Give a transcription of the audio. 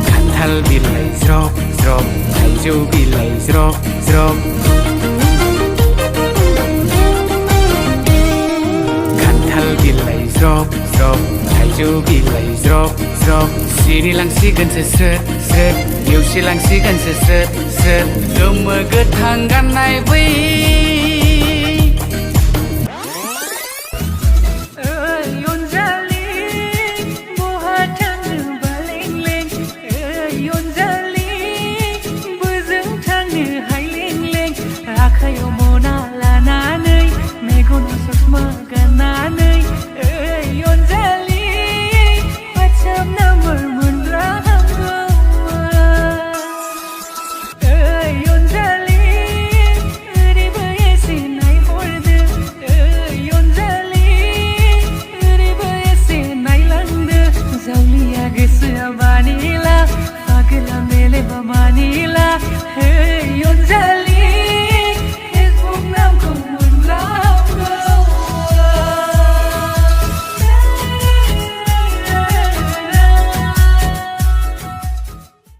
खान्थाल बिलाइ ज्रब ज्रब थाइजौ बिलाइ ज्रब ज्रब खान्थाल बिलाइ ज्रब ज्रब थाइजौ बिलाइ ज्रब ज्रब सिरिलांसिगोनसो स्रोद स्रोद नेवसिलांसिगोनसो स्रोद स्रोद गोमो गोथां गाननाय बै आखायाव मना लानानै मेगनाव ससमा गाननानै ओइ अनजालि वाट्सएप नाम्बार मोनब्ला हामगौ ओइ अनजालि ओरैबो एसे नायहरदो ओइ अनजालि ओरैबो एसे नायलांदो जावलिया गोसोआ मानिला पागला मेलेमा मानिला